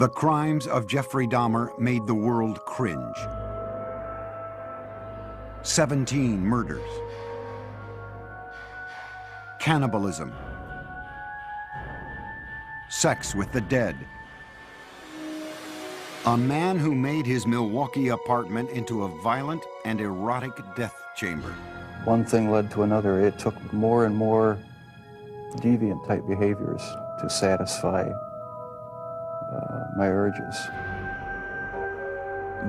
The crimes of Jeffrey Dahmer made the world cringe. 17 murders. Cannibalism. Sex with the dead. A man who made his Milwaukee apartment into a violent and erotic death chamber. One thing led to another. It took more and more deviant type behaviors to satisfy my urges.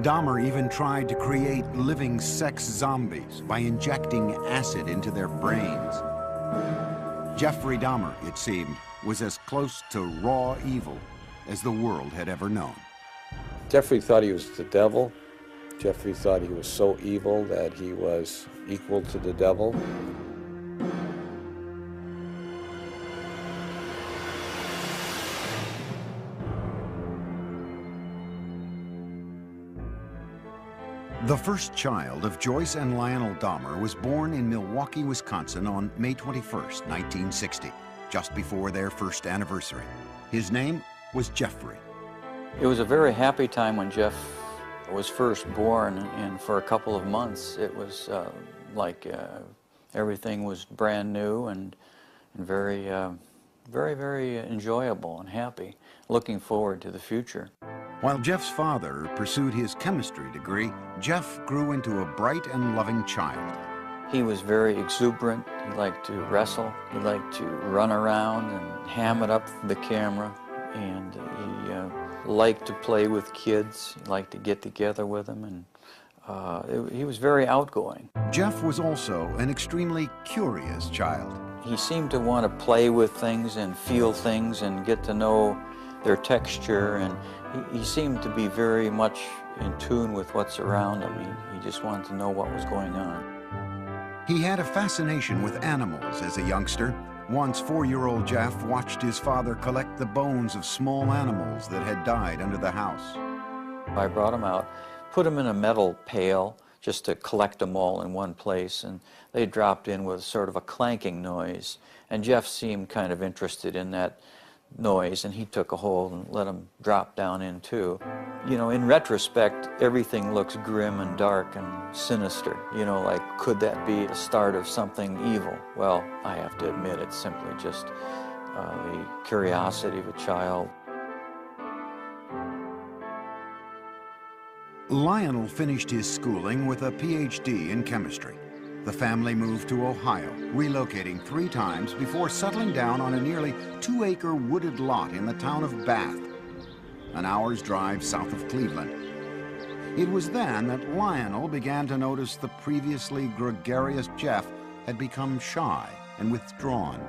Dahmer even tried to create living sex zombies by injecting acid into their brains. Jeffrey Dahmer, it seemed, was as close to raw evil as the world had ever known. Jeffrey thought he was the devil. Jeffrey thought he was so evil that he was equal to the devil. The first child of Joyce and Lionel Dahmer was born in Milwaukee, Wisconsin on May 21st, 1960, just before their first anniversary. His name was Jeffrey. It was a very happy time when Jeff was first born, and for a couple of months it was like everything was brand new and very, very enjoyable and happy, looking forward to the future. While Jeff's father pursued his chemistry degree, Jeff grew into a bright and loving child. He was very exuberant. He liked to wrestle. He liked to run around and ham it up for the camera. And he liked to play with kids. He liked to get together with them. And he was very outgoing. Jeff was also an extremely curious child. He seemed to want to play with things and feel things and get to know their texture, and he seemed to be very much in tune with what's around him. He just wanted to know what was going on. He had a fascination with animals as a youngster. Once 4-year-old Jeff watched his father collect the bones of small animals that had died under the house. I brought him out, put him in a metal pail just to collect them all in one place, and they dropped in with sort of a clanking noise, and Jeff seemed kind of interested in that noise, and he took a hold and let him drop down in too. You know, in retrospect, everything looks grim and dark and sinister. You know, like, could that be the start of something evil? Well, I have to admit, it's simply just the curiosity of a child. Lionel finished his schooling with a PhD in chemistry. The family moved to Ohio, relocating 3 times before settling down on a nearly 2-acre wooded lot in the town of Bath, an hour's drive south of Cleveland. It was then that Lionel began to notice the previously gregarious Jeff had become shy and withdrawn.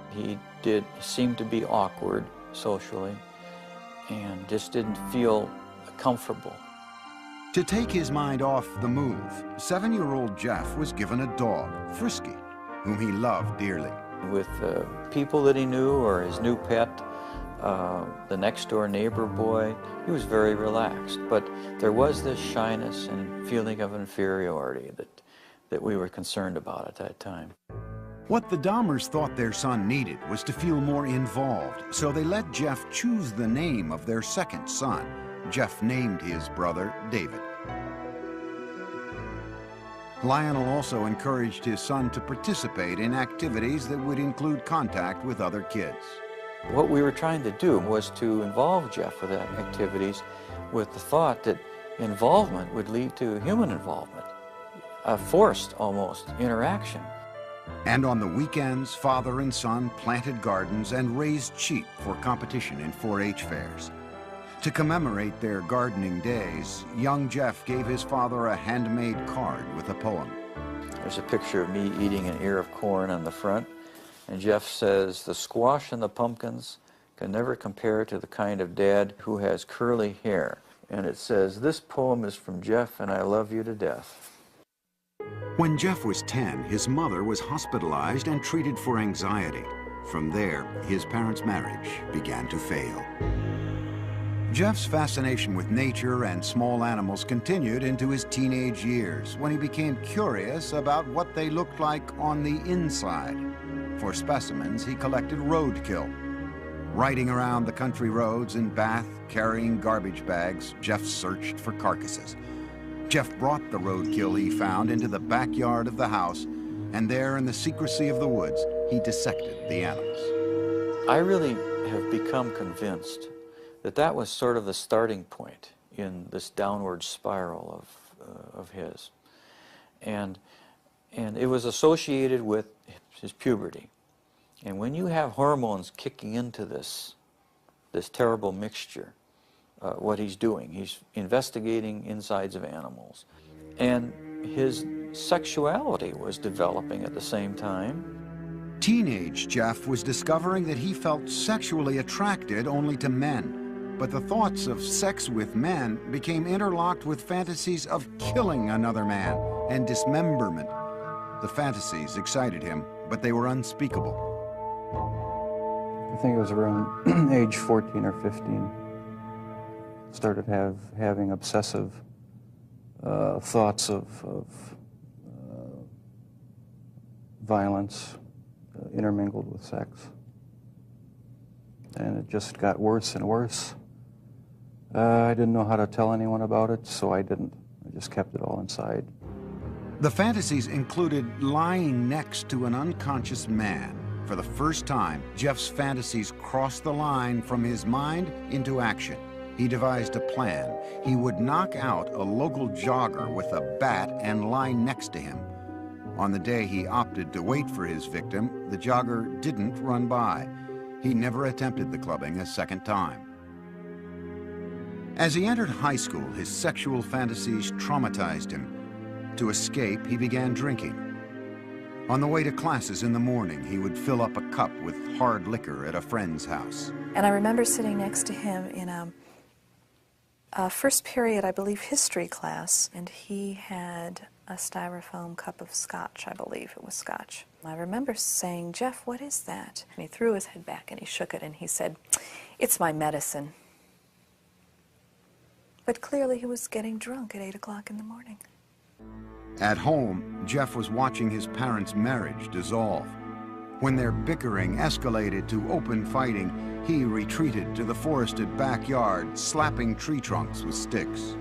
He did seem to be awkward socially and just didn't feel comfortable. To take his mind off the move, 7-year-old Jeff was given a dog, Frisky, whom he loved dearly. With people that he knew or his new pet, the next-door neighbor boy, he was very relaxed. But there was this shyness and feeling of inferiority that we were concerned about at that time. What the Dahmers thought their son needed was to feel more involved, so they let Jeff choose the name of their second son. Jeff named his brother David. Lionel also encouraged his son to participate in activities that would include contact with other kids. What we were trying to do was to involve Jeff with activities with the thought that involvement would lead to human involvement, a forced, almost, interaction. And on the weekends, father and son planted gardens and raised sheep for competition in 4-H fairs. To commemorate their gardening days, young Jeff gave his father a handmade card with a poem. There's a picture of me eating an ear of corn on the front, and Jeff says, "The squash and the pumpkins can never compare to the kind of dad who has curly hair." And it says, "This poem is from Jeff, and I love you to death." When Jeff was 10, his mother was hospitalized and treated for anxiety. From there, his parents' marriage began to fail. Jeff's fascination with nature and small animals continued into his teenage years, when he became curious about what they looked like on the inside. For specimens, he collected roadkill. Riding around the country roads in Bath, carrying garbage bags, Jeff searched for carcasses. Jeff brought the roadkill he found into the backyard of the house, and there in the secrecy of the woods, he dissected the animals. I really have become convinced that that was sort of the starting point in this downward spiral of his. And it was associated with his puberty. And when you have hormones kicking into this terrible mixture, what he's doing, he's investigating insides of animals. And his sexuality was developing at the same time. Teenage Jeff was discovering that he felt sexually attracted only to men. But the thoughts of sex with men became interlocked with fantasies of killing another man and dismemberment. The fantasies excited him, but they were unspeakable. I think it was around age 14 or 15. Started having obsessive thoughts of violence intermingled with sex. And it just got worse and worse. I didn't know how to tell anyone about it, so I didn't. I just kept it all inside. The fantasies included lying next to an unconscious man. For the first time, Jeff's fantasies crossed the line from his mind into action. He devised a plan. He would knock out a local jogger with a bat and lie next to him. On the day he opted to wait for his victim, the jogger didn't run by. He never attempted the clubbing a second time. As he entered high school, his sexual fantasies traumatized him. To escape, he began drinking. On the way to classes in the morning, he would fill up a cup with hard liquor at a friend's house. And I remember sitting next to him in a first period, I believe, history class, and he had a styrofoam cup of scotch, I believe it was scotch. I remember saying, "Jeff, what is that?" And he threw his head back and he shook it and he said, "It's my medicine." But clearly he was getting drunk at 8 o'clock in the morning. At home, Jeff was watching his parents' marriage dissolve. When their bickering escalated to open fighting, he retreated to the forested backyard, slapping tree trunks with sticks.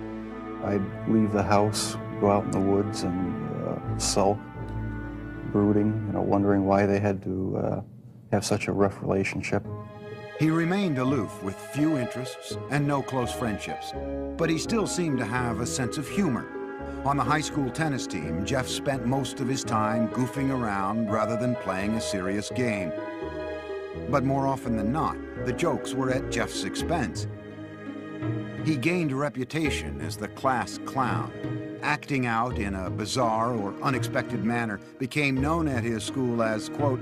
I'd leave the house, go out in the woods and sulk, brooding, wondering why they had to have such a rough relationship. He remained aloof with few interests and no close friendships, but he still seemed to have a sense of humor. On the high school tennis team, Jeff spent most of his time goofing around rather than playing a serious game. But more often than not, the jokes were at Jeff's expense. He gained a reputation as the class clown. Acting out in a bizarre or unexpected manner became known at his school as, quote,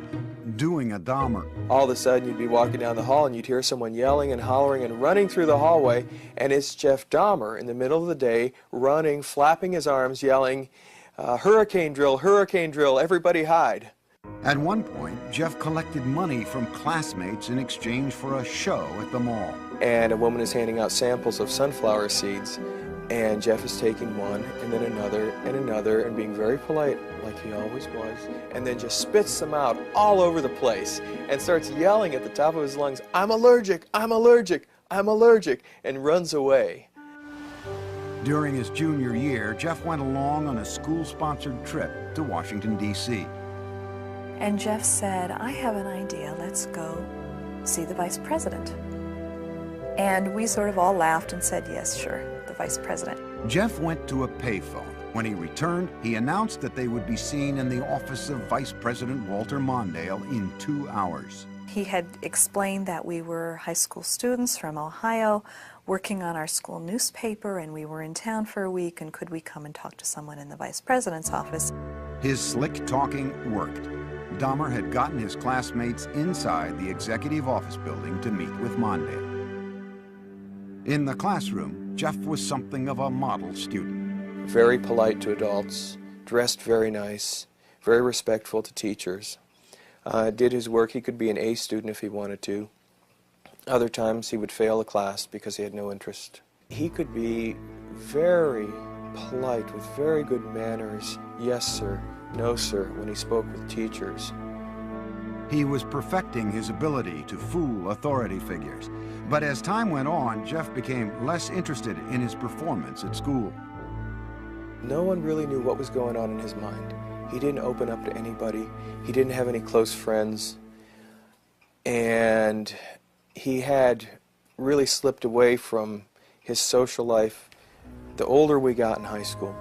doing a Dahmer. All of a sudden you'd be walking down the hall and you'd hear someone yelling and hollering and running through the hallway, and it's Jeff Dahmer in the middle of the day, running, flapping his arms, yelling, hurricane drill, everybody hide. At one point, Jeff collected money from classmates in exchange for a show at the mall. And a woman is handing out samples of sunflower seeds, and Jeff is taking one, and then another, and being very polite, like he always was, and then just spits them out all over the place, and starts yelling at the top of his lungs, "I'm allergic, I'm allergic, I'm allergic," and runs away. During his junior year, Jeff went along on a school-sponsored trip to Washington, D.C. And Jeff said, "I have an idea, let's go see the vice president." And we sort of all laughed and said, "Yes, sure, the vice president." Jeff went to a payphone. When he returned, he announced that they would be seen in the office of Vice President Walter Mondale in 2 hours. He had explained that we were high school students from Ohio working on our school newspaper, and we were in town for a week, and could we come and talk to someone in the vice president's office? His slick talking worked. Dahmer had gotten his classmates inside the executive office building to meet with Mondale. In the classroom, Jeff was something of a model student. Very polite to adults, dressed very nice, very respectful to teachers. Did his work. He could be an A student if he wanted to. Other times he would fail a class because he had no interest. He could be very polite with very good manners. Yes, sir. No, sir, when he spoke with teachers. He was perfecting his ability to fool authority figures. But as time went on, Jeff became less interested in his performance at school. No one really knew what was going on in his mind. He didn't open up to anybody. He didn't have any close friends. And he had really slipped away from his social life the older we got in high school.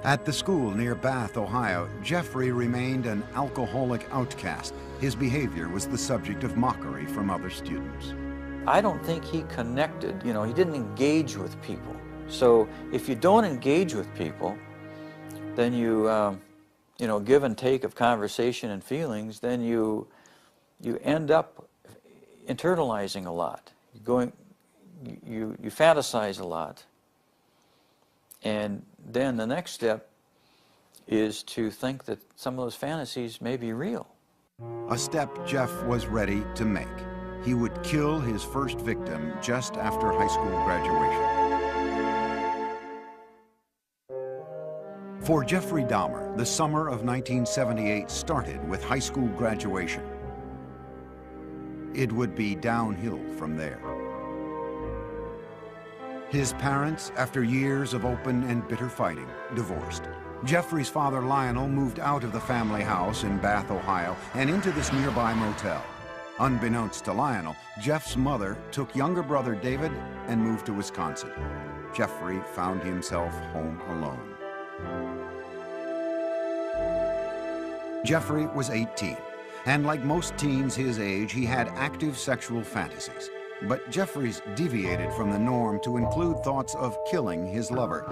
At the school near Bath, Ohio, Jeffrey remained an alcoholic outcast. His behavior was the subject of mockery from other students. I don't think he connected, he didn't engage with people. So if you don't engage with people, then you give and take of conversation and feelings, then you end up internalizing a lot. You fantasize a lot. And then the next step is to think that some of those fantasies may be real. A step Jeff was ready to make. He would kill his first victim just after high school graduation. For Jeffrey Dahmer, the summer of 1978 started with high school graduation. It would be downhill from there. His parents, after years of open and bitter fighting, divorced. Jeffrey's father, Lionel, moved out of the family house in Bath, Ohio, and into this nearby motel. Unbeknownst to Lionel, Jeff's mother took younger brother David and moved to Wisconsin. Jeffrey found himself home alone. Jeffrey was 18, and like most teens his age, he had active sexual fantasies. But Jeffrey's deviated from the norm to include thoughts of killing his lover.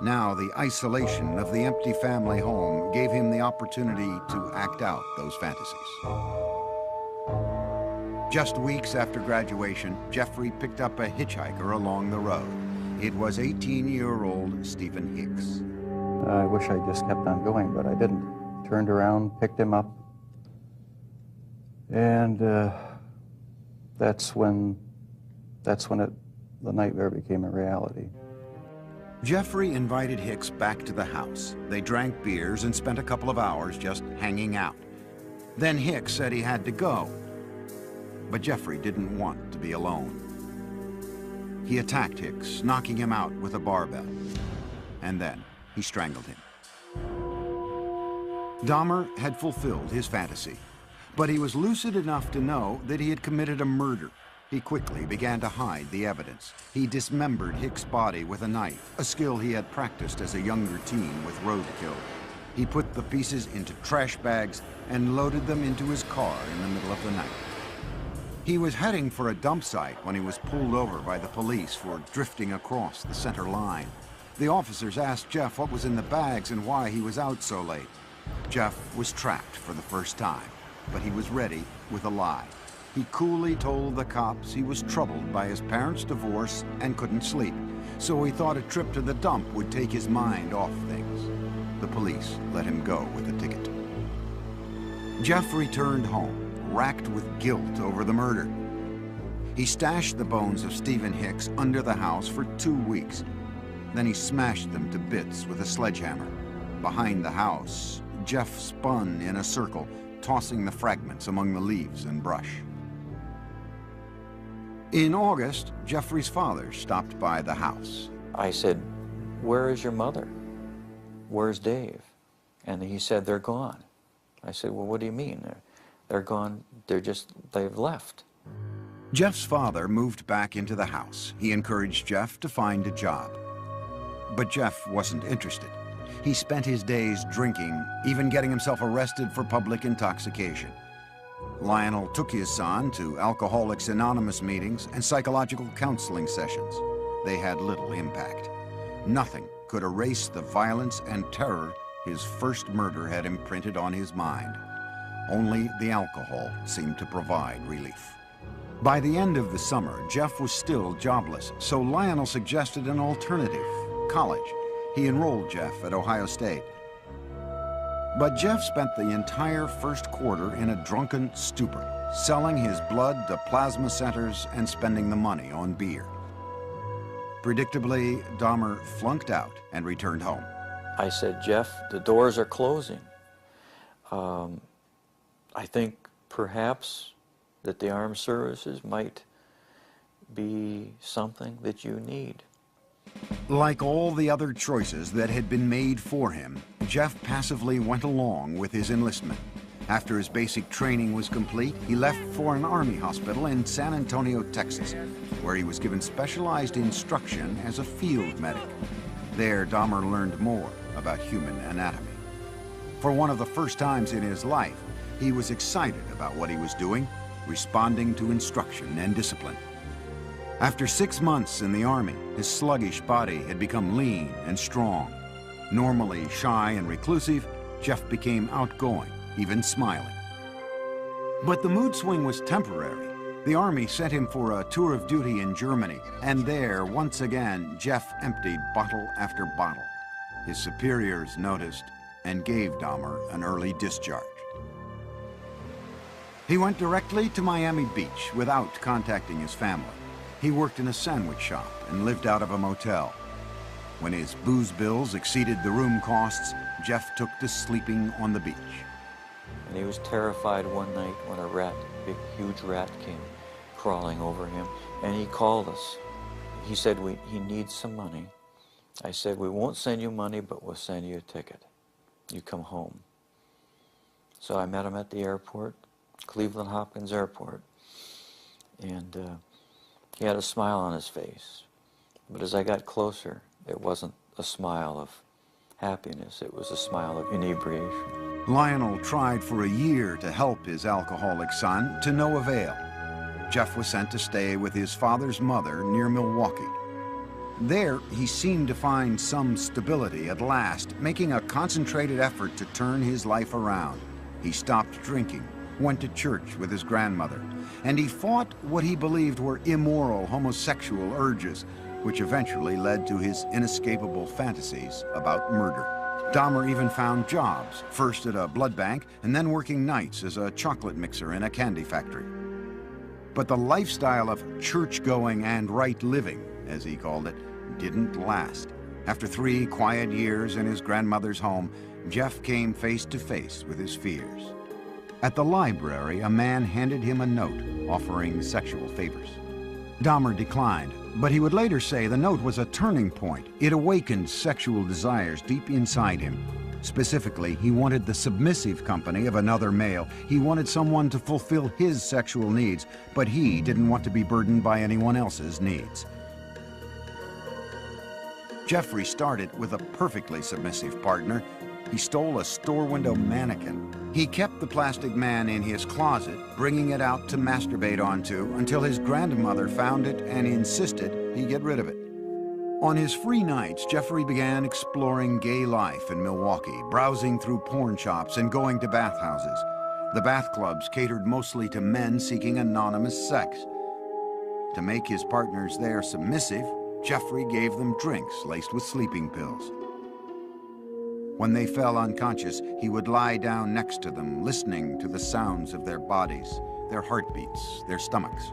Now, the isolation of the empty family home gave him the opportunity to act out those fantasies. Just weeks after graduation, Jeffrey picked up a hitchhiker along the road. It was 18-year-old Stephen Hicks. I wish I just kept on going, but I didn't. Turned around, picked him up, and that's when the nightmare became a reality. Jeffrey invited Hicks back to the house. They drank beers and spent a couple of hours just hanging out. Then Hicks said he had to go, but Jeffrey didn't want to be alone. He attacked Hicks, knocking him out with a barbell, and then he strangled him. Dahmer had fulfilled his fantasy, but he was lucid enough to know that he had committed a murder. He quickly began to hide the evidence. He dismembered Hicks' body with a knife, a skill he had practiced as a younger teen with roadkill. He put the pieces into trash bags and loaded them into his car in the middle of the night. He was heading for a dump site when he was pulled over by the police for drifting across the center line. The officers asked Jeff what was in the bags and why he was out so late. Jeff was trapped for the first time, but he was ready with a lie. He coolly told the cops he was troubled by his parents' divorce and couldn't sleep, so he thought a trip to the dump would take his mind off things. The police let him go with a ticket. Jeff returned home, racked with guilt over the murder. He stashed the bones of Stephen Hicks under the house for 2 weeks. Then he smashed them to bits with a sledgehammer. Behind the house, Jeff spun in a circle, tossing the fragments among the leaves and brush. In August, Jeffrey's father stopped by the house. I said, "Where is your mother? Where's Dave?" And he said, "They're gone." I said, "Well, what do you mean? They're gone, they've left." Jeff's father moved back into the house. He encouraged Jeff to find a job. But Jeff wasn't interested. He spent his days drinking, even getting himself arrested for public intoxication. Lionel took his son to Alcoholics Anonymous meetings and psychological counseling sessions. They had little impact. Nothing could erase the violence and terror his first murder had imprinted on his mind. Only the alcohol seemed to provide relief. By the end of the summer, Jeff was still jobless, so Lionel suggested an alternative, college. He enrolled Jeff at Ohio State. But Jeff spent the entire first quarter in a drunken stupor, selling his blood to plasma centers and spending the money on beer. Predictably, Dahmer flunked out and returned home. I said, "Jeff, the doors are closing. I think perhaps that the armed services might be something that you need. Like all the other choices that had been made for him, Jeff passively went along with his enlistment. After his basic training was complete, he left for an army hospital in San Antonio, Texas, where he was given specialized instruction as a field medic. There, Dahmer learned more about human anatomy. For one of the first times in his life, he was excited about what he was doing, responding to instruction and discipline. After 6 months in the Army, his sluggish body had become lean and strong. Normally shy and reclusive, Jeff became outgoing, even smiling. But the mood swing was temporary. The Army sent him for a tour of duty in Germany, and there, once again, Jeff emptied bottle after bottle. His superiors noticed and gave Dahmer an early discharge. He went directly to Miami Beach without contacting his family. He worked in a sandwich shop and lived out of a motel. When his booze bills exceeded the room costs, Jeff took to sleeping on the beach. And he was terrified one night when a rat, big, huge rat, came crawling over him, and he called us. He said, he needs some money. I said, we won't send you money, but we'll send you a ticket. You come home. So I met him at the airport, Cleveland Hopkins Airport, and he had a smile on his face. But as I got closer, it wasn't a smile of happiness, it was a smile of inebriation. Lionel tried for a year to help his alcoholic son, to no avail. Jeff was sent to stay with his father's mother near Milwaukee. There, he seemed to find some stability at last, making a concentrated effort to turn his life around. He stopped drinking, went to church with his grandmother, and he fought what he believed were immoral homosexual urges, which eventually led to his inescapable fantasies about murder. Dahmer even found jobs, first at a blood bank and then working nights as a chocolate mixer in a candy factory. But the lifestyle of church-going and right living, as he called it, didn't last. After 3 quiet years in his grandmother's home, Jeff came face to face with his fears. At the library, a man handed him a note offering sexual favors. Dahmer declined, but he would later say the note was a turning point. It awakened sexual desires deep inside him. Specifically, he wanted the submissive company of another male. He wanted someone to fulfill his sexual needs, but he didn't want to be burdened by anyone else's needs. Jeffrey started with a perfectly submissive partner. He stole a store window mannequin. He kept the plastic man in his closet, bringing it out to masturbate onto until his grandmother found it and insisted he get rid of it. On his free nights, Jeffrey began exploring gay life in Milwaukee, browsing through porn shops and going to bathhouses. The bath clubs catered mostly to men seeking anonymous sex. To make his partners there submissive, Jeffrey gave them drinks laced with sleeping pills. When they fell unconscious, he would lie down next to them, listening to the sounds of their bodies, their heartbeats, their stomachs.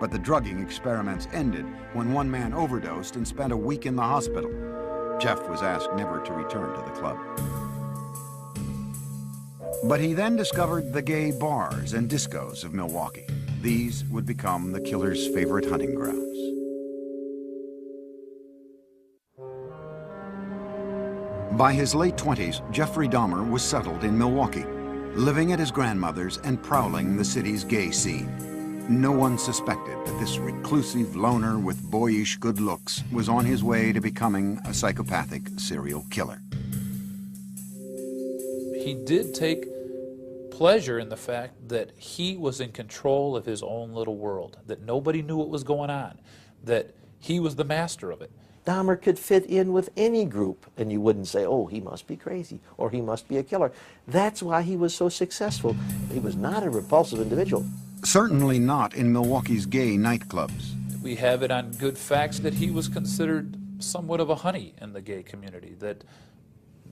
But the drugging experiments ended when one man overdosed and spent a week in the hospital. Jeff was asked never to return to the club. But he then discovered the gay bars and discos of Milwaukee. These would become the killer's favorite hunting grounds. By his late 20s, Jeffrey Dahmer was settled in Milwaukee, living at his grandmother's and prowling the city's gay scene. No one suspected that this reclusive loner with boyish good looks was on his way to becoming a psychopathic serial killer. He did take pleasure in the fact that he was in control of his own little world, that nobody knew what was going on, that he was the master of it. Dahmer could fit in with any group, and you wouldn't say, oh, he must be crazy, or he must be a killer. That's why he was so successful. He was not a repulsive individual. Certainly not in Milwaukee's gay nightclubs. We have it on good facts that he was considered somewhat of a honey in the gay community, that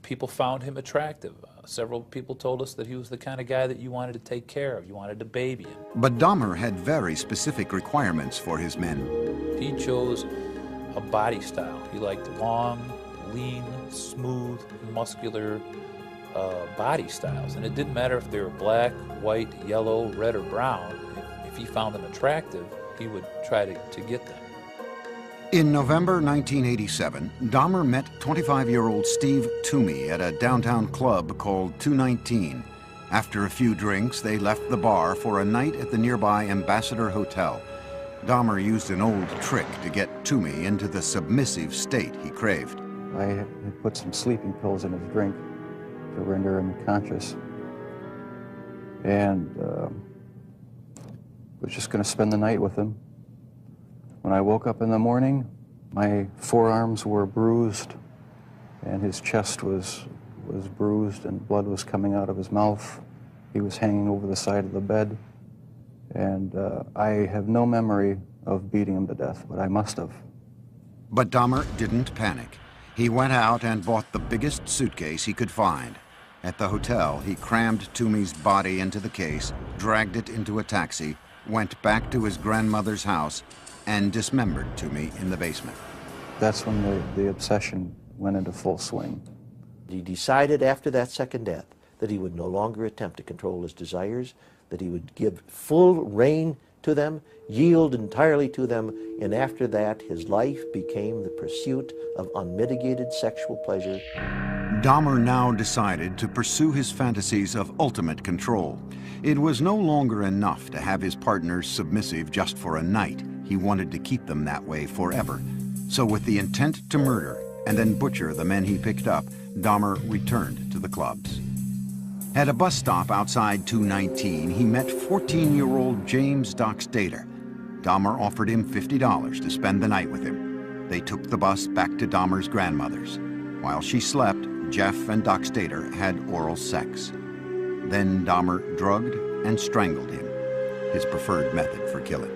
people found him attractive. Several people told us that he was the kind of guy that you wanted to take care of, you wanted to baby him. But Dahmer had very specific requirements for his men. He chose a body style. He liked long, lean, smooth, muscular, body styles, and it didn't matter if they were black, white, yellow, red, or brown. If he found them attractive, he would try to get them. In November 1987, Dahmer met 25-year-old Steve Toomey at a downtown club called 219. After a few drinks, they left the bar for a night at the nearby Ambassador Hotel. Dahmer used an old trick to get Toomey into the submissive state he craved. I had put some sleeping pills in his drink to render him conscious. And was just going to spend the night with him. When I woke up in the morning, my forearms were bruised, and his chest was bruised, and blood was coming out of his mouth. He was hanging over the side of the bed, and I have no memory of beating him to death, but I must have. But Dahmer didn't panic. He went out and bought the biggest suitcase he could find. At the hotel, he crammed Toomey's body into the case, dragged it into a taxi, went back to his grandmother's house, and dismembered Toomey in the basement. That's when the obsession went into full swing. He decided after that second death that he would no longer attempt to control his desires, that he would give full rein to them, yield entirely to them, and after that his life became the pursuit of unmitigated sexual pleasure. Dahmer now decided to pursue his fantasies of ultimate control. It was no longer enough to have his partners submissive just for a night. He wanted to keep them that way forever. So with the intent to murder and then butcher the men he picked up, Dahmer returned to the clubs. At a bus stop outside 219, he met 14-year-old James Doc Stater. Dahmer offered him $50 to spend the night with him. They took the bus back to Dahmer's grandmother's. While she slept, Jeff and Doc Stater had oral sex. Then Dahmer drugged and strangled him, his preferred method for killing.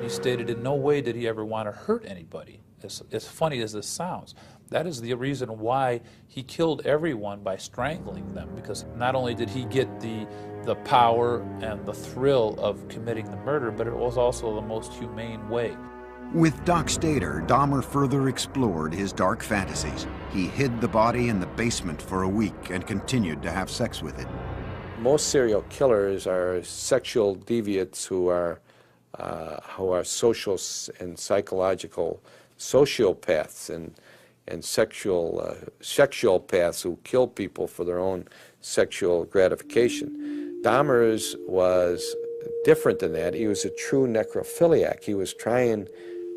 He stated in no way did he ever want to hurt anybody. As funny as this sounds, that is the reason why he killed everyone by strangling them, because not only did he get the power and the thrill of committing the murder, but it was also the most humane way. With Doc Stater, Dahmer further explored his dark fantasies. He hid the body in the basement for a week and continued to have sex with it. Most serial killers are sexual deviants who are social and psychological sociopaths and sexual-paths who kill people for their own sexual gratification. Dahmer's was different than that. He was a true necrophiliac. He was trying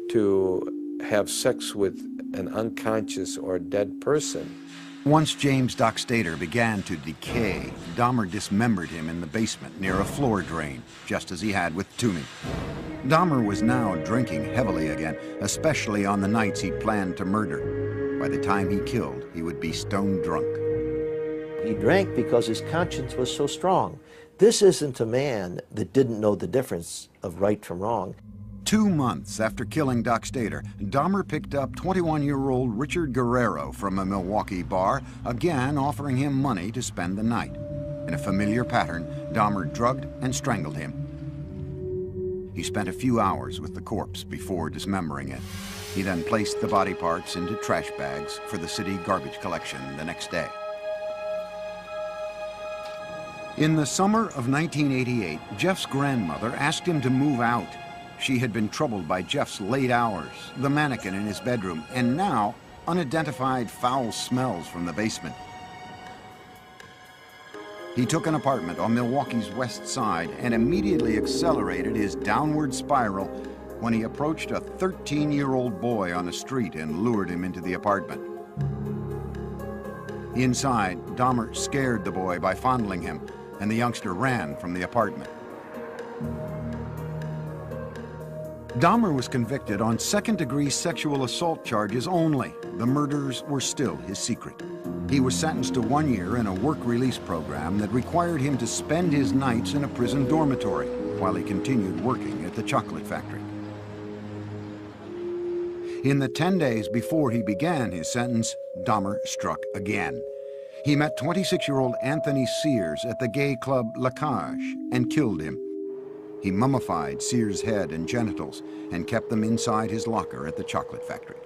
to have sex with an unconscious or dead person. Once James Doc Stater began to decay, Dahmer dismembered him in the basement near a floor drain, just as he had with Toomey. Dahmer was now drinking heavily again, especially on the nights he planned to murder. By the time he killed, he would be stone drunk. He drank because his conscience was so strong. This isn't a man that didn't know the difference of right from wrong. 2 months after killing Doc Stater, Dahmer picked up 21-year-old Richard Guerrero from a Milwaukee bar, again offering him money to spend the night. In a familiar pattern, Dahmer drugged and strangled him. He spent a few hours with the corpse before dismembering it. He then placed the body parts into trash bags for the city garbage collection the next day. In the summer of 1988, Jeff's grandmother asked him to move out. She had been troubled by Jeff's late hours, the mannequin in his bedroom, and now unidentified foul smells from the basement. He took an apartment on Milwaukee's west side and immediately accelerated his downward spiral when he approached a 13-year-old boy on the street and lured him into the apartment. Inside, Dahmer scared the boy by fondling him, and the youngster ran from the apartment. Dahmer was convicted on second-degree sexual assault charges only. The murders were still his secret. He was sentenced to 1 year in a work release program that required him to spend his nights in a prison dormitory while he continued working at the chocolate factory. In the 10 days before he began his sentence, Dahmer struck again. He met 26-year-old Anthony Sears at the gay club La Cage and killed him. He mummified Sears' head and genitals and kept them inside his locker at the chocolate factory.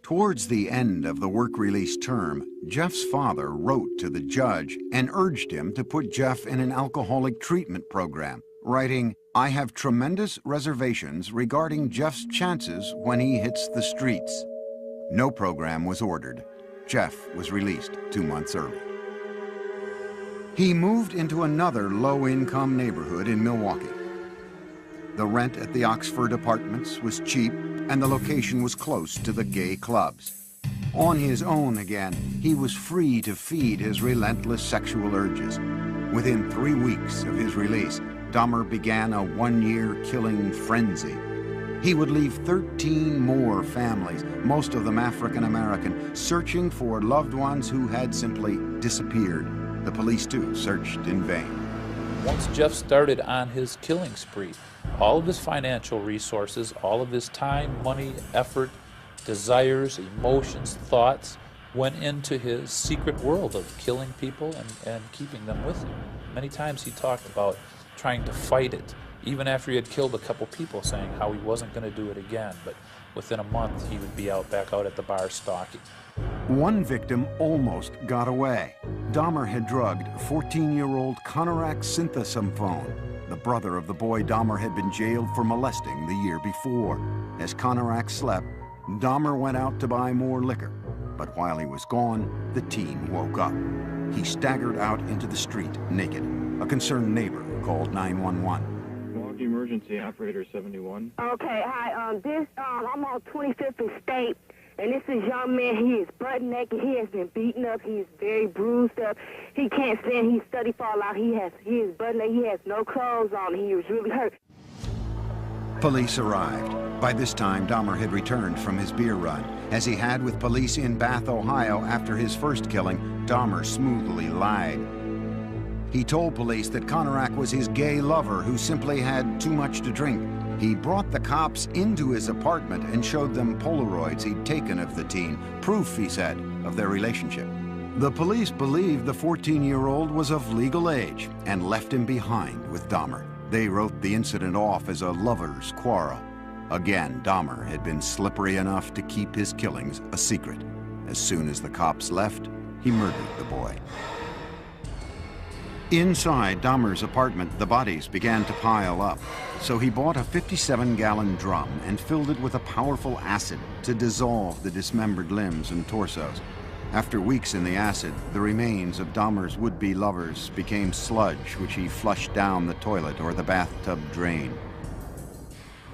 Towards the end of the work release term, Jeff's father wrote to the judge and urged him to put Jeff in an alcoholic treatment program, writing, "I have tremendous reservations regarding Jeff's chances when he hits the streets." No program was ordered. Jeff was released 2 months early. He moved into another low-income neighborhood in Milwaukee. The rent at the Oxford Apartments was cheap, and the location was close to the gay clubs. On his own again, he was free to feed his relentless sexual urges. Within 3 weeks of his release, Dahmer began a 1-year killing frenzy. He would leave 13 more families, most of them African-American, searching for loved ones who had simply disappeared. The police, too, searched in vain. Once Jeff started on his killing spree, all of his financial resources, all of his time, money, effort, desires, emotions, thoughts went into his secret world of killing people and keeping them with him. Many times he talked about trying to fight it, even after he had killed a couple people, saying how he wasn't going to do it again. But within a month, he would be back out at the bar stalking. One victim almost got away. Dahmer had drugged 14-year-old Konorak Synthesomphone, the brother of the boy Dahmer had been jailed for molesting the year before. As Konorak slept, Dahmer went out to buy more liquor. But while he was gone, the teen woke up. He staggered out into the street naked. A concerned neighbor called 911. Milwaukee Emergency Operator 71. Okay, hi. I'm on 25th and State, and this is young man. He is butt naked. He has been beaten up. He is very bruised up. He can't stand. He's study fall out. He is butt naked. He has no clothes on. He was really hurt. Police arrived. By this time, Dahmer had returned from his beer run. As he had with police in Bath, Ohio after his first killing, Dahmer smoothly lied. He told police that Konorak was his gay lover who simply had too much to drink. He brought the cops into his apartment and showed them Polaroids he'd taken of the teen, proof, he said, of their relationship. The police believed the 14-year-old was of legal age and left him behind with Dahmer. They wrote the incident off as a lover's quarrel. Again, Dahmer had been slippery enough to keep his killings a secret. As soon as the cops left, he murdered the boy. Inside Dahmer's apartment, the bodies began to pile up. So he bought a 57-gallon drum and filled it with a powerful acid to dissolve the dismembered limbs and torsos. After weeks in the acid, the remains of Dahmer's would-be lovers became sludge, which he flushed down the toilet or the bathtub drain.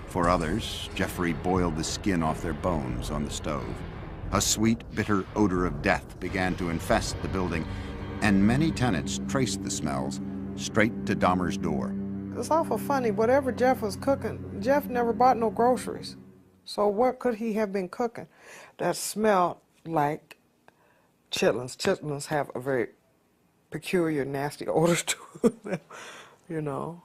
For others, Jeffrey boiled the skin off their bones on the stove. A sweet, bitter odor of death began to infest the building, and many tenants traced the smells straight to Dahmer's door. It's awful funny. Whatever Jeff was cooking, Jeff never bought no groceries. So what could he have been cooking that smelled like chitlins? Chitlins have a very peculiar, nasty odor to them, you know.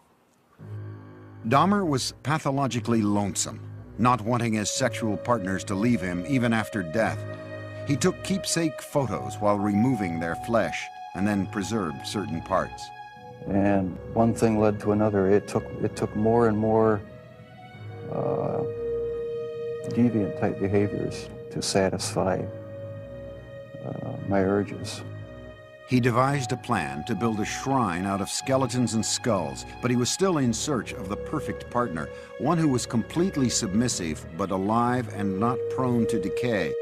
Dahmer was pathologically lonesome, not wanting his sexual partners to leave him even after death. He took keepsake photos while removing their flesh and then preserved certain parts. And one thing led to another. It took more and more deviant type behaviors to satisfy my urges. He devised a plan to build a shrine out of skeletons and skulls, but he was still in search of the perfect partner, one who was completely submissive but alive and not prone to decay.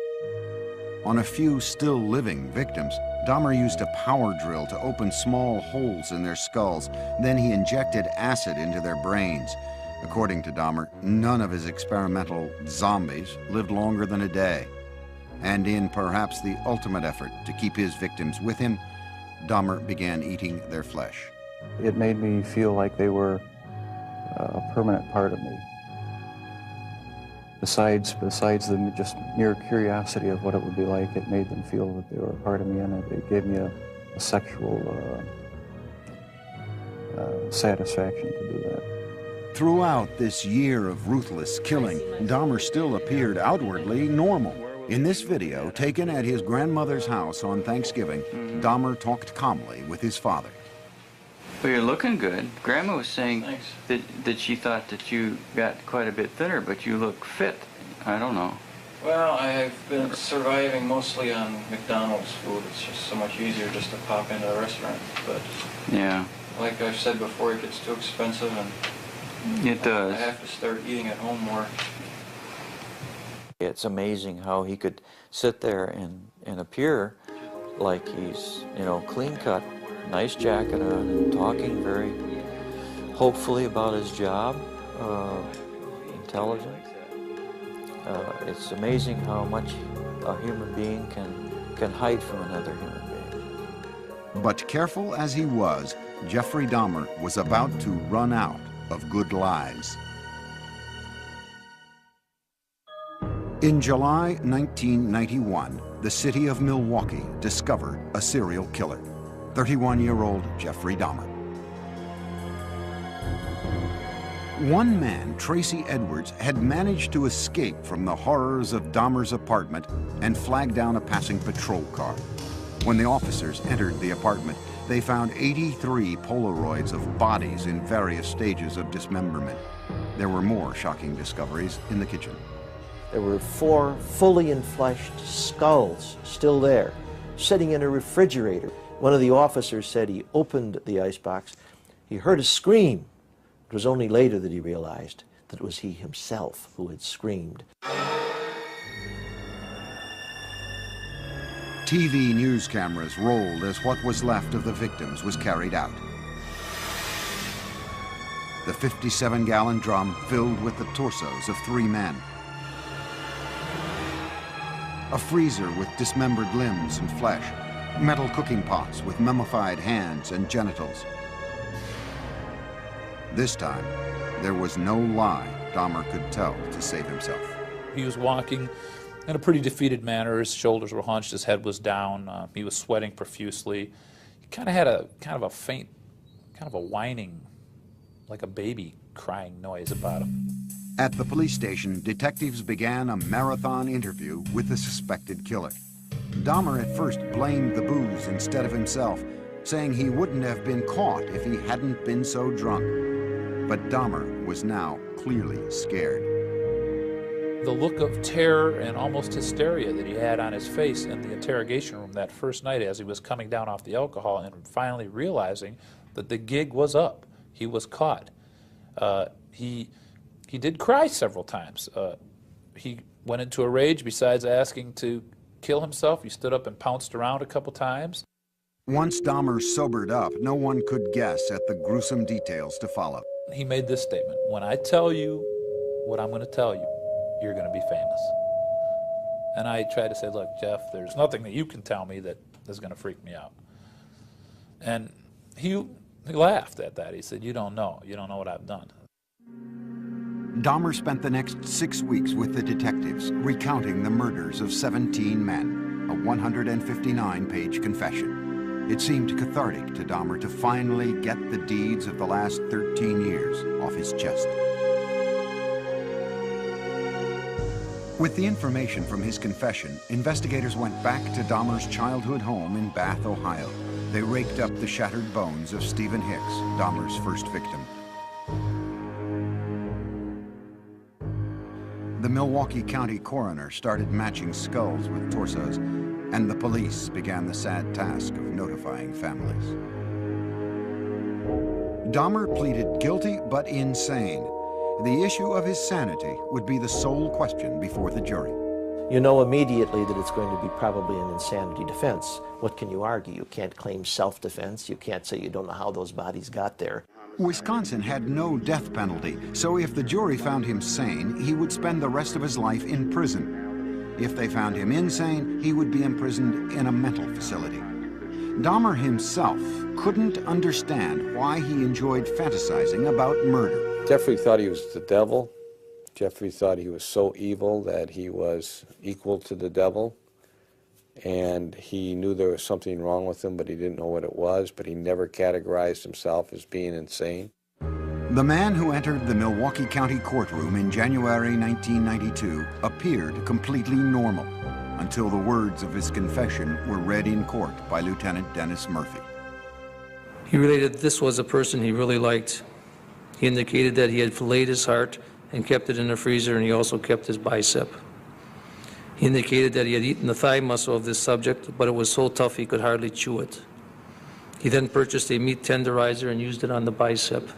On a few still living victims, Dahmer used a power drill to open small holes in their skulls. Then he injected acid into their brains. According to Dahmer, none of his experimental zombies lived longer than a day. And in perhaps the ultimate effort to keep his victims with him, Dahmer began eating their flesh. It made me feel like they were a permanent part of me. Besides the just mere curiosity of what it would be like, it made them feel that they were a part of me, and it gave me a sexual satisfaction to do that. Throughout this year of ruthless killing, Dahmer still appeared outwardly normal. In this video, taken at his grandmother's house on Thanksgiving, Dahmer talked calmly with his father. Well, you're looking good. Grandma was saying that she thought that you got quite a bit thinner, but you look fit. I don't know. Well, I've been surviving mostly on McDonald's food. It's just so much easier just to pop into a restaurant. But yeah, like I've said before, it gets too expensive, and it does. I have to start eating at home more. It's amazing how he could sit there and appear like he's, you know, clean cut, nice jacket on, and talking very hopefully about his job, intelligent. It's amazing how much a human being can hide from another human being. But careful as he was, Jeffrey Dahmer was about to run out of good lies. In July 1991, the city of Milwaukee discovered a serial killer, 31-year-old Jeffrey Dahmer. One man, Tracy Edwards, had managed to escape from the horrors of Dahmer's apartment and flag down a passing patrol car. When the officers entered the apartment, they found 83 Polaroids of bodies in various stages of dismemberment. There were more shocking discoveries in the kitchen. There were 4 fully enfleshed skulls still there, sitting in a refrigerator. One of the officers said he opened the icebox. He heard a scream. It was only later that he realized that it was he himself who had screamed. TV news cameras rolled as what was left of the victims was carried out. The 57-gallon drum filled with the torsos of 3 men. A freezer with dismembered limbs and flesh. Metal cooking pots with mummified hands and genitals. This time, there was no lie Dahmer could tell to save himself. He was walking in a pretty defeated manner. His shoulders were hunched, his head was down, he was sweating profusely. He kind of had a faint, kind of a whining, like a baby crying noise about him. At the police station, detectives began a marathon interview with the suspected killer. Dahmer at first blamed the booze instead of himself, saying he wouldn't have been caught if he hadn't been so drunk. But Dahmer was now clearly scared. The look of terror and almost hysteria that he had on his face in the interrogation room that first night as he was coming down off the alcohol and finally realizing that the gig was up. He was caught. He did cry several times. He went into a rage. Besides asking to kill himself, he stood up and pounced around a couple times. Once Dahmer sobered up, no one could guess at the gruesome details to follow. He made this statement: when I tell you what I'm going to tell you, you're going to be famous. And I tried to say, look, Jeff, there's nothing that you can tell me that is going to freak me out. And he laughed at that. He said, you don't know what I've done. Dahmer spent the next 6 weeks with the detectives, recounting the murders of 17 men, a 159-page confession. It seemed cathartic to Dahmer to finally get the deeds of the last 13 years off his chest. With the information from his confession, investigators went back to Dahmer's childhood home in Bath, Ohio. They raked up the shattered bones of Stephen Hicks, Dahmer's first victim. The Milwaukee County coroner started matching skulls with torsos, and the police began the sad task of notifying families. Dahmer pleaded guilty but insane. The issue of his sanity would be the sole question before the jury. You know immediately that it's going to be probably an insanity defense. What can you argue? You can't claim self-defense. You can't say you don't know how those bodies got there. Wisconsin had no death penalty, so if the jury found him sane, he would spend the rest of his life in prison. If they found him insane, he would be imprisoned in a mental facility. Dahmer himself couldn't understand why he enjoyed fantasizing about murder. Jeffrey thought he was the devil. Jeffrey thought he was so evil that he was equal to the devil. And he knew there was something wrong with him, but he didn't know what it was, but he never categorized himself as being insane. The man who entered the Milwaukee County courtroom in January 1992 appeared completely normal until the words of his confession were read in court by Lieutenant Dennis Murphy. He related this was a person he really liked. He indicated that he had filleted his heart and kept it in the freezer, and he also kept his bicep. He indicated that he had eaten the thigh muscle of this subject, but it was so tough he could hardly chew it. He then purchased a meat tenderizer and used it on the bicep.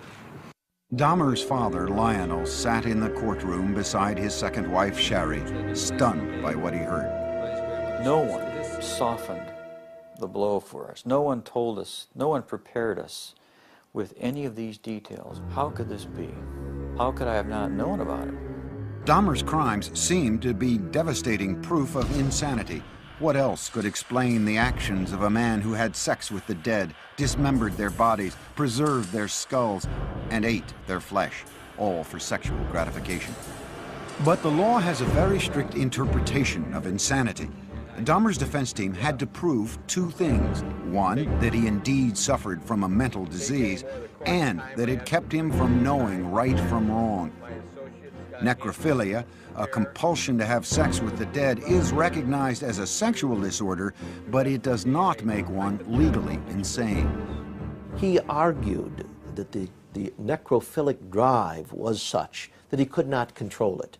Dahmer's father, Lionel, sat in the courtroom beside his second wife, Sherry, stunned by what he heard. No one softened the blow for us. No one told us, no one prepared us with any of these details. How could this be? How could I have not known about it? Dahmer's crimes seemed to be devastating proof of insanity. What else could explain the actions of a man who had sex with the dead, dismembered their bodies, preserved their skulls, and ate their flesh, all for sexual gratification? But the law has a very strict interpretation of insanity. Dahmer's defense team had to prove two things. One, that he indeed suffered from a mental disease, and that it kept him from knowing right from wrong. Necrophilia, a compulsion to have sex with the dead, is recognized as a sexual disorder, but it does not make one legally insane. He argued that the necrophilic drive was such that he could not control it.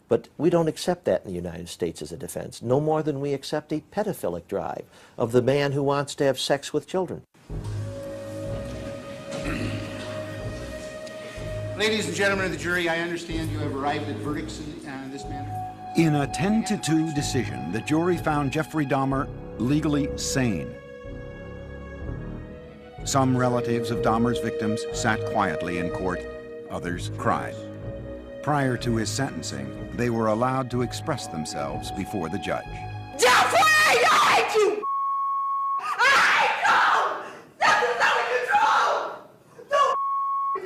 But we don't accept that in the United States as a defense, no more than we accept a pedophilic drive of the man who wants to have sex with children. Ladies and gentlemen of the jury, I understand you have arrived at verdicts in this manner. In a 10-2 decision, the jury found Jeffrey Dahmer legally sane. Some relatives of Dahmer's victims sat quietly in court, others cried. Prior to his sentencing, they were allowed to express themselves before the judge. Jeffrey, I hate you! I hate you! Jeffrey's out of control! Don't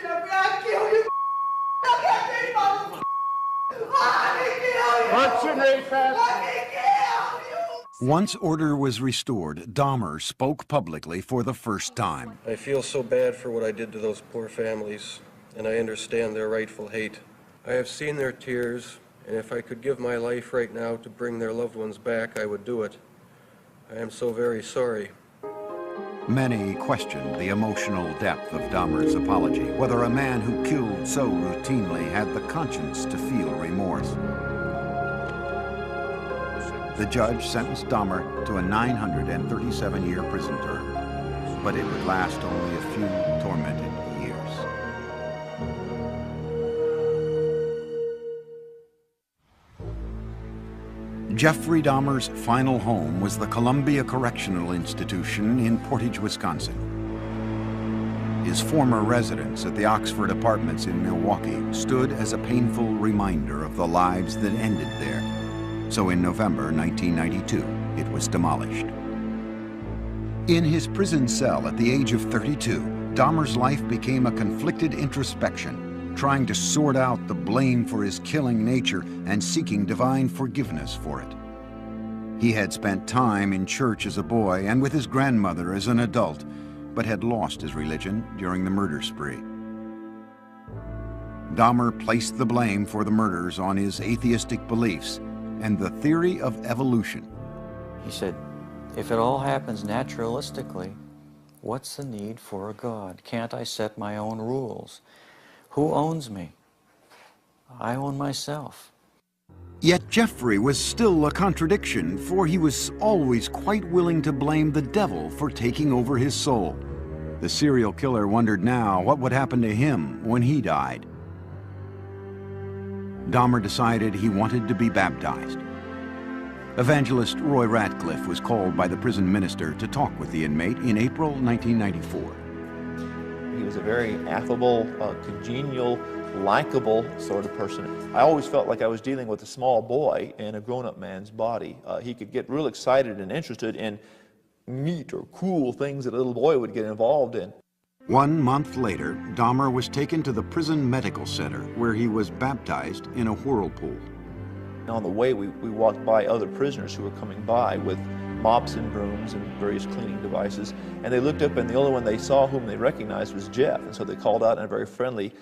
Jeffrey, I'll kill you! I'll get me, motherfucker! I can kill you! What's your name, fast? I can kill you! Once order was restored, Dahmer spoke publicly for the first time. I feel so bad for what I did to those poor families, and I understand their rightful hate. I have seen their tears, and if I could give my life right now to bring their loved ones back, I would do it. I am so very sorry. Many questioned the emotional depth of Dahmer's apology, whether a man who killed so routinely had the conscience to feel remorse. The judge sentenced Dahmer to a 937-year prison term, but it would last only a few tormented years. Jeffrey Dahmer's final home was the Columbia Correctional Institution in Portage, Wisconsin. His former residence at the Oxford Apartments in Milwaukee stood as a painful reminder of the lives that ended there. So in November 1992, it was demolished. In his prison cell at the age of 32, Dahmer's life became a conflicted introspection, trying to sort out the blame for his killing nature and seeking divine forgiveness for it. He had spent time in church as a boy and with his grandmother as an adult, but had lost his religion during the murder spree. Dahmer placed the blame for the murders on his atheistic beliefs and the theory of evolution. He said, if it all happens naturalistically, what's the need for a God? Can't I set my own rules? Who owns me? I own myself. Yet Jeffrey was still a contradiction, for he was always quite willing to blame the devil for taking over his soul. The serial killer wondered now what would happen to him when he died. Dahmer decided he wanted to be baptized. Evangelist Roy Ratcliffe was called by the prison minister to talk with the inmate in April 1994. He was a very affable, congenial, likable sort of person. I always felt like I was dealing with a small boy in a grown-up man's body. He could get real excited and interested in neat or cool things that a little boy would get involved in. 1 month later, Dahmer was taken to the prison medical center, where he was baptized in a whirlpool. On the way, we walked by other prisoners who were coming by with mops and brooms and various cleaning devices, and they looked up, and the only one they saw whom they recognized was Jeff, and so they called out in a very friendly,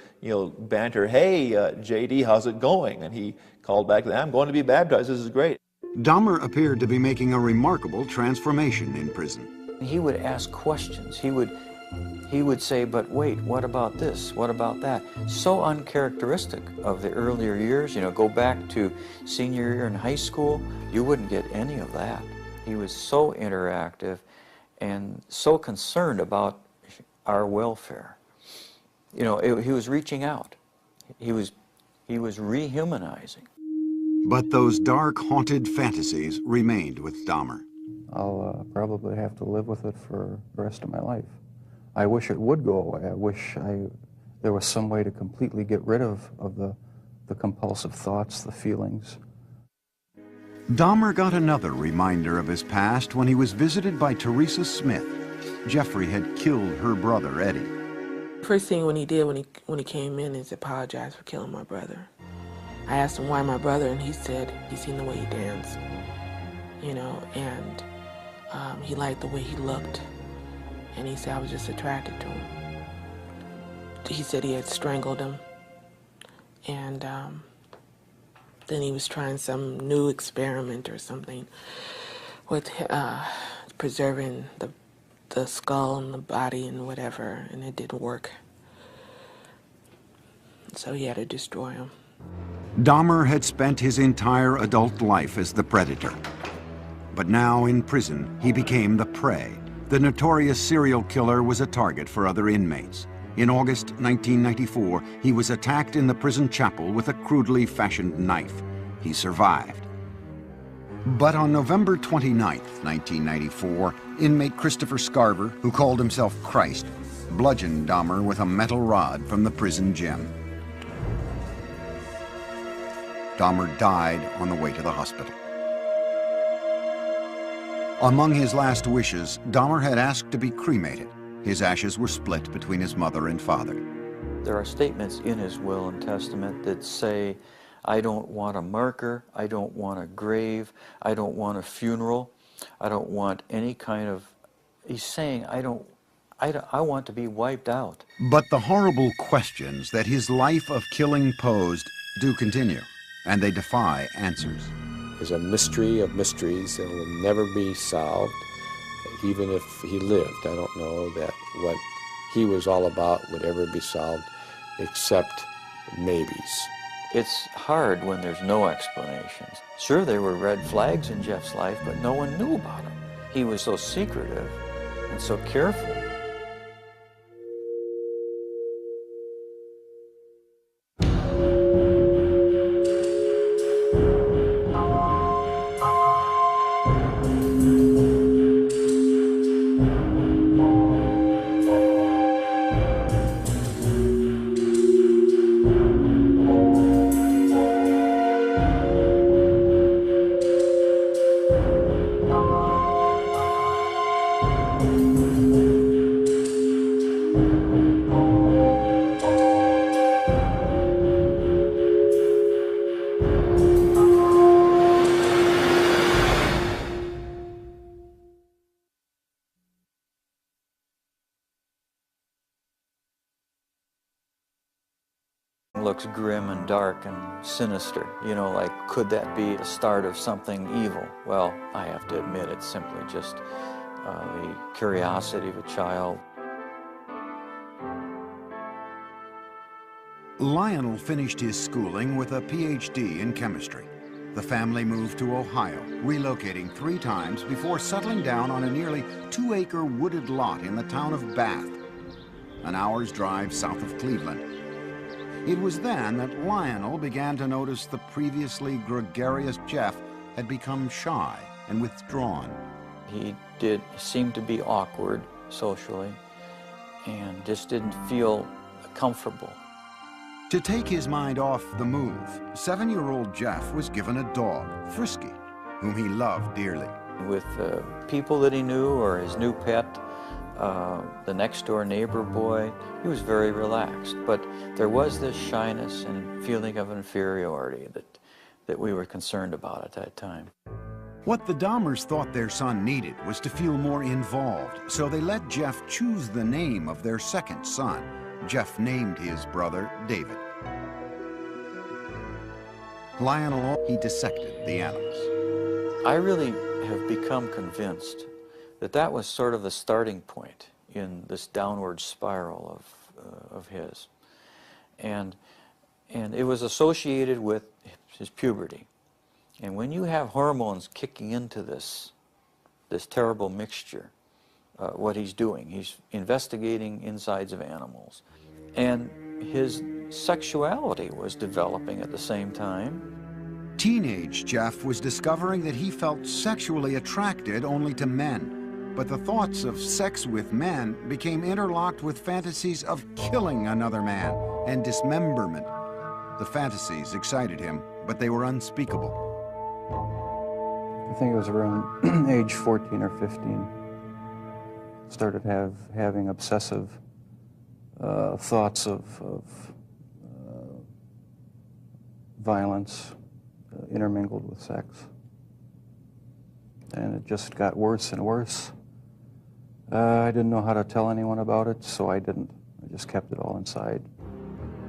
banter, "Hey, JD, how's it going?" And he called back, "I'm going to be baptized, this is great." Dahmer appeared to be making a remarkable transformation in prison. He would ask questions. He would he would say, but wait, what about this? What about that? So uncharacteristic of the earlier years. You know, go back to senior year in high school, you wouldn't get any of that. He was so interactive and so concerned about our welfare. You know, he was reaching out. He was rehumanizing. But those dark, haunted fantasies remained with Dahmer. I'll probably have to live with it for the rest of my life. I wish it would go away. I wish there was some way to completely get rid of the compulsive thoughts, the feelings. Dahmer got another reminder of his past when he was visited by Teresa Smith. Jeffrey had killed her brother, Eddie. First thing when he did when he came in is apologize for killing my brother. I asked him why my brother, and he said he seen the way he danced, you know, and he liked the way he looked, and he said I was just attracted to him. He said he had strangled him, and then he was trying some new experiment or something with preserving the skull and the body and whatever, and it didn't work. So he had to destroy him. Dahmer had spent his entire adult life as the predator. But now in prison, he became the prey. The notorious serial killer was a target for other inmates. In August 1994, he was attacked in the prison chapel with a crudely fashioned knife. He survived. But on November 29, 1994, inmate Christopher Scarver, who called himself Christ, bludgeoned Dahmer with a metal rod from the prison gym. Dahmer died on the way to the hospital. Among his last wishes, Dahmer had asked to be cremated. His ashes were split between his mother and father. There are statements in his will and testament that say, I don't want a marker, I don't want a grave, I don't want a funeral, I don't want any kind of, he's saying, I want to be wiped out. But the horrible questions that his life of killing posed do continue, and they defy answers. There's a mystery of mysteries that will never be solved, even if he lived. I don't know that what he was all about would ever be solved, except maybes. It's hard when there's no explanations. Sure, there were red flags in Jeff's life, but no one knew about him. He was so secretive and so careful. Looks grim and dark and sinister. You know, like, could that be the start of something evil? Well, I have to admit, it's simply just the curiosity of a child. Lionel finished his schooling with a PhD in chemistry. The family moved to Ohio, relocating 3 times before settling down on a nearly 2-acre wooded lot in the town of Bath, an hour's drive south of Cleveland. It was then that Lionel began to notice the previously gregarious Jeff had become shy and withdrawn. He did seem to be awkward socially and just didn't feel comfortable. To take his mind off the move, 7-year-old Jeff was given a dog, Frisky, whom he loved dearly. With people that he knew or his new pet, the next door neighbor boy, he was very relaxed. But there was this shyness and feeling of inferiority that we were concerned about at that time. What the Dahmers thought their son needed was to feel more involved, so they let Jeff choose the name of their second son. Jeff named his brother David. Lionel, he dissected the animals. I really have become convinced that that was sort of the starting point. in this downward spiral of his. And it was associated with his puberty. And when you have hormones kicking into this terrible mixture, what he's doing, he's investigating insides of animals. And his sexuality was developing at the same time. Teenage Jeff was discovering that he felt sexually attracted only to men, but the thoughts of sex with men became interlocked with fantasies of killing another man and dismemberment. The fantasies excited him, but they were unspeakable. I think it was around age 14 or 15. Started having obsessive thoughts of violence intermingled with sex. And it just got worse and worse. I didn't know how to tell anyone about it, so I didn't. I just kept it all inside.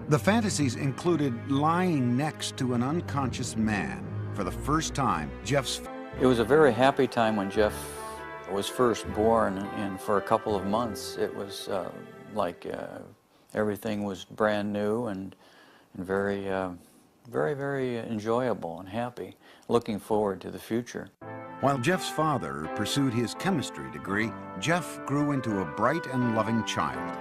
The fantasies included lying next to an unconscious man. For the first time, It was a very happy time when Jeff was first born, and for a couple of months it was like everything was brand new and very, very enjoyable and happy, looking forward to the future. While Jeff's father pursued his chemistry degree, Jeff grew into a bright and loving child.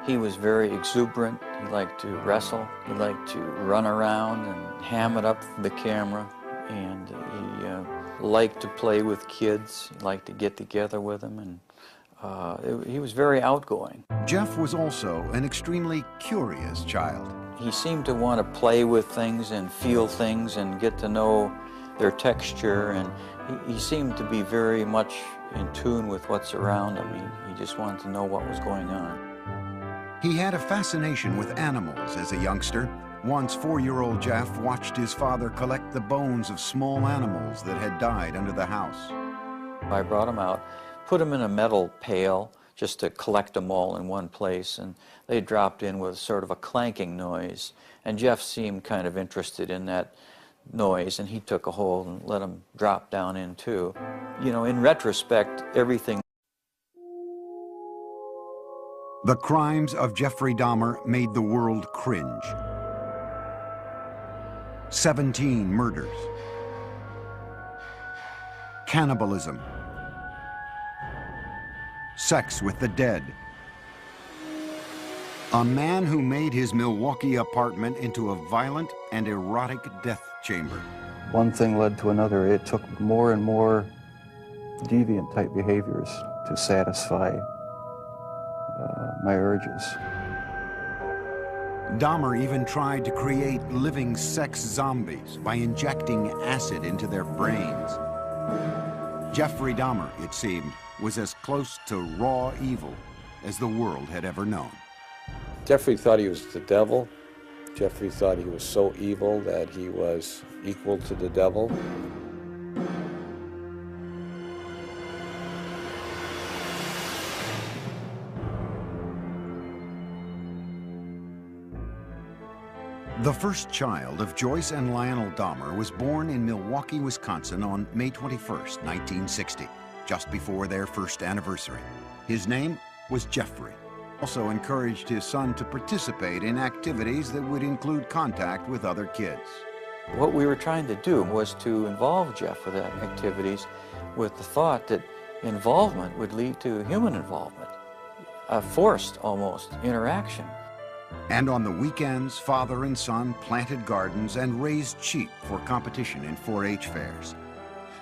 He was very exuberant. He liked to wrestle. He liked to run around and ham it up for the camera. And he liked to play with kids. He liked to get together with them. And he was very outgoing. Jeff was also an extremely curious child. He seemed to want to play with things and feel things and get to know their texture. And he seemed to be very much in tune with what's around him. He just wanted to know what was going on. He had a fascination with animals as a youngster. Once, 4-year-old Jeff watched his father collect the bones of small animals that had died under the house. I brought them out, put them in a metal pail just to collect them all in one place, and they dropped in with sort of a clanking noise. And Jeff seemed kind of interested in that noise, and he took a hold and let them drop down in too. You know, in retrospect, everything. The crimes of Jeffrey Dahmer made the world cringe. 17 murders. Cannibalism. Sex with the dead. A man who made his Milwaukee apartment into a violent and erotic death chamber. One thing led to another. It took more and more deviant type behaviors to satisfy my urges. Dahmer even tried to create living sex zombies by injecting acid into their brains. Jeffrey Dahmer, it seemed, was as close to raw evil as the world had ever known. Jeffrey thought he was the devil. Jeffrey thought he was so evil that he was equal to the devil. The first child of Joyce and Lionel Dahmer was born in Milwaukee, Wisconsin on May 21st, 1960, just before their first anniversary. His name was Jeffrey. Also encouraged his son to participate in activities that would include contact with other kids. What we were trying to do was to involve Jeff with that activities with the thought that involvement would lead to human involvement, a forced, almost, interaction. And on the weekends, father and son planted gardens and raised sheep for competition in 4-H fairs.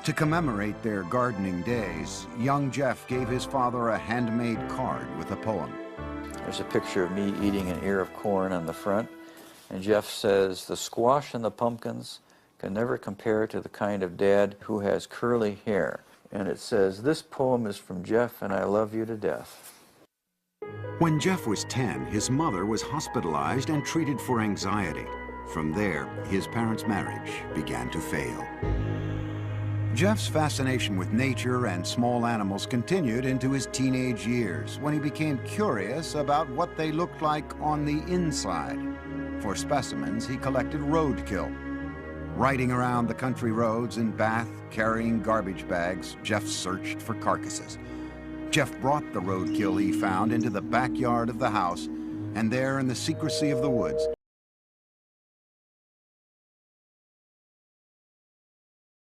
To commemorate their gardening days, young Jeff gave his father a handmade card with a poem. There's a picture of me eating an ear of corn on the front, and Jeff says, "The squash and the pumpkins can never compare to the kind of dad who has curly hair." And it says, "This poem is from Jeff, and I love you to death." When Jeff was 10, his mother was hospitalized and treated for anxiety. From there, his parents' marriage began to fail. Jeff's fascination with nature and small animals continued into his teenage years, when he became curious about what they looked like on the inside. For specimens, he collected roadkill. Riding around the country roads in Bath, carrying garbage bags, Jeff searched for carcasses. Jeff brought the roadkill he found into the backyard of the house, and there in the secrecy of the woods,